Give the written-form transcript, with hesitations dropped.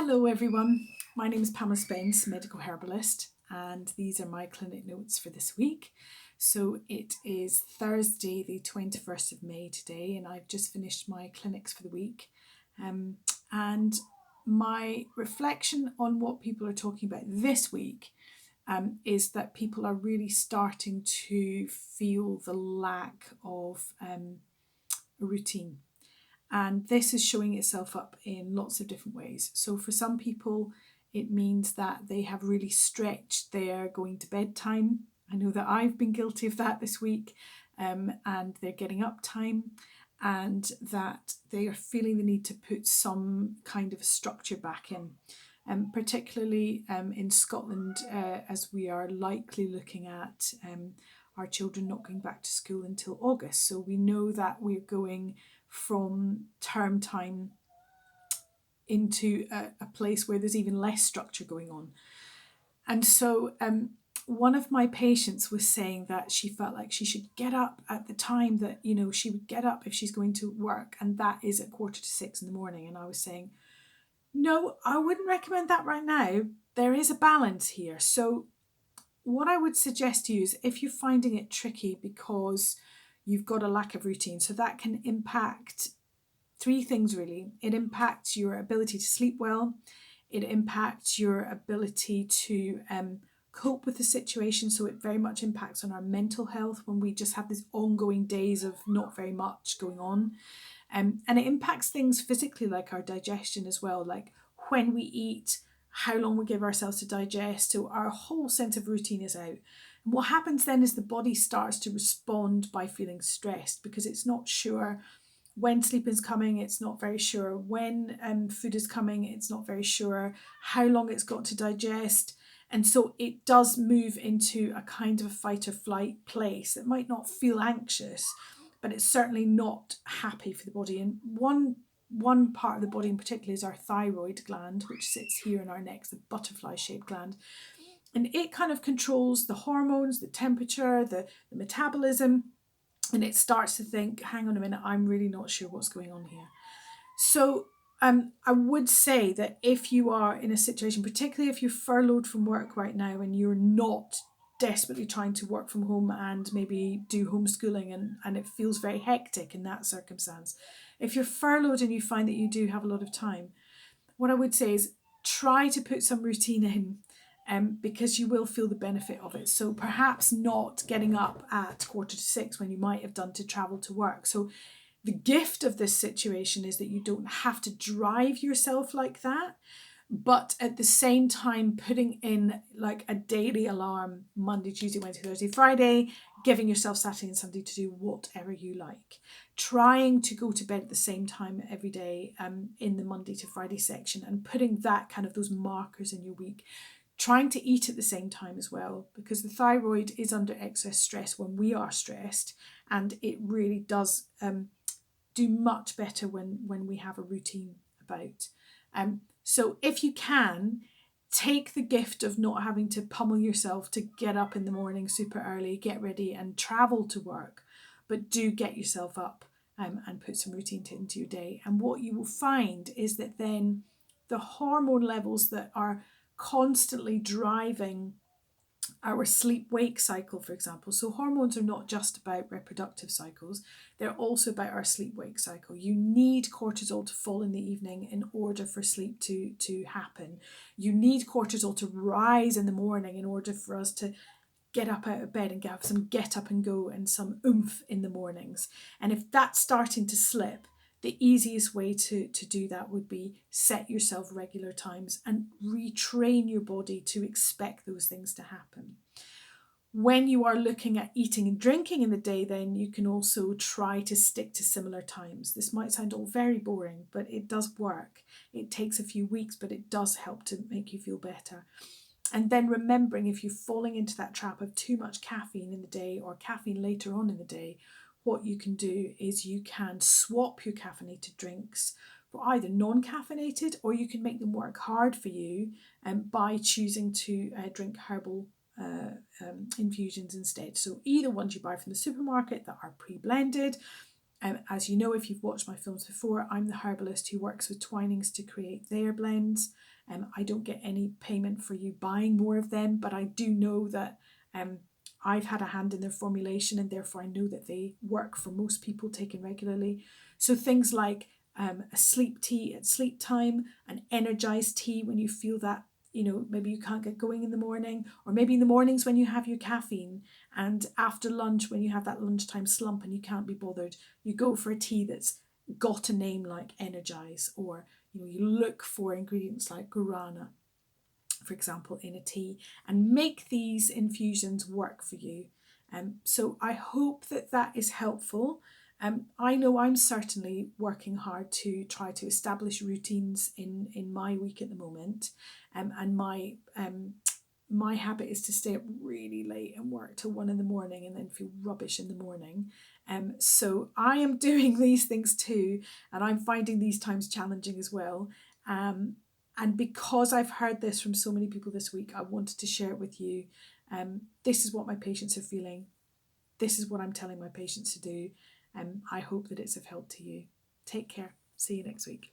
Hello everyone, my name is Pamela Spence, medical herbalist, and these are my clinic notes for this week. So it is Thursday the 21st of May today, and I've just finished my clinics for the week. And my reflection on what people are talking about this week is that people are really starting to feel the lack of a routine. And this is showing itself up in lots of different ways. So for some people, it means that they have really stretched their going to bed time. I know that I've been guilty of that this week, and they're getting up time, and that they are feeling the need to put some kind of structure back in. Particularly in Scotland, as we are likely looking at our children not going back to school until August. So we know that we're going from term time into a place where there's even less structure going on. And so one of my patients was saying that she felt like she should get up at the time that, she would get up if she's going to work, and that is at 5:45 in the morning. And I was saying, no, I wouldn't recommend that right now. There is a balance here. So what I would suggest to you is, if you're finding it tricky because you've got a lack of routine, so that can impact three things really. It impacts your ability to sleep well. It impacts your ability to cope with the situation. So it very much impacts on our mental health when we just have these ongoing days of not very much going on. And it impacts things physically, like our digestion as well, like when we eat, how long we give ourselves to digest. So our whole sense of routine is out. And what happens then is the body starts to respond by feeling stressed, because it's not sure when sleep is coming, it's not very sure when food is coming, it's not very sure how long it's got to digest. And so it does move into a kind of a fight or flight place that might not feel anxious, but it's certainly not happy for the body. And one part of the body in particular is our thyroid gland, which sits here in our neck, the butterfly shaped gland. And it kind of controls the hormones, the temperature, the metabolism. And it starts to think, hang on a minute, I'm really not sure what's going on here. So I would say that if you are in a situation, particularly if you're furloughed from work right now and you're not desperately trying to work from home and maybe do homeschooling, and it feels very hectic in that circumstance, if you're furloughed and you find that you do have a lot of time, what I would say is try to put some routine in. Because you will feel the benefit of it. So perhaps not getting up at 5:45 when you might have done to travel to work. So the gift of this situation is that you don't have to drive yourself like that, but at the same time putting in like a daily alarm, Monday, Tuesday, Wednesday, Thursday, Friday, giving yourself Saturday and Sunday to do whatever you like. Trying to go to bed at the same time every day in the Monday to Friday section, and putting that kind of those markers in your week. Trying to eat at the same time as well, because the thyroid is under excess stress when we are stressed, and it really does do much better when we have a routine about. So if you can, take the gift of not having to pummel yourself to get up in the morning super early, get ready and travel to work, but do get yourself up and put some routine into your day. And what you will find is that then the hormone levels that are constantly driving our sleep-wake cycle, for example. So hormones are not just about reproductive cycles, they're also about our sleep-wake cycle. You need cortisol to fall in the evening in order for sleep to happen. You need cortisol to rise in the morning in order for us to get up out of bed and have some get up and go and some oomph in the mornings. And if that's starting to slip, the easiest way to do that would be set yourself regular times and retrain your body to expect those things to happen. When you are looking at eating and drinking in the day, then you can also try to stick to similar times. This might sound all very boring, but it does work. It takes a few weeks, but it does help to make you feel better. And then remembering, if you're falling into that trap of too much caffeine in the day or caffeine later on in the day, what you can do is you can swap your caffeinated drinks for either non-caffeinated, or you can make them work hard for you by choosing to drink herbal infusions instead. So either ones you buy from the supermarket that are pre-blended, As you know, if you've watched my films before, I'm the herbalist who works with Twinings to create their blends. I don't get any payment for you buying more of them, but I do know that I've had a hand in their formulation, and therefore I know that they work for most people taken regularly. So things like a sleep tea at sleep time, an energized tea when you feel that, maybe you can't get going in the morning, or maybe in the mornings when you have your caffeine, and after lunch when you have that lunchtime slump and you can't be bothered, you go for a tea that's got a name like Energize, or you look for ingredients like guarana, for example, in a tea, and make these infusions work for you. So I hope that that is helpful. I know I'm certainly working hard to try to establish routines in my week at the moment, and my habit is to stay up really late and work till 1 a.m. and then feel rubbish in the morning. So I am doing these things too, and I'm finding these times challenging as well. And because I've heard this from so many people this week, I wanted to share it with you. This is what my patients are feeling. This is what I'm telling my patients to do. I hope that it's of help to you. Take care. See you next week.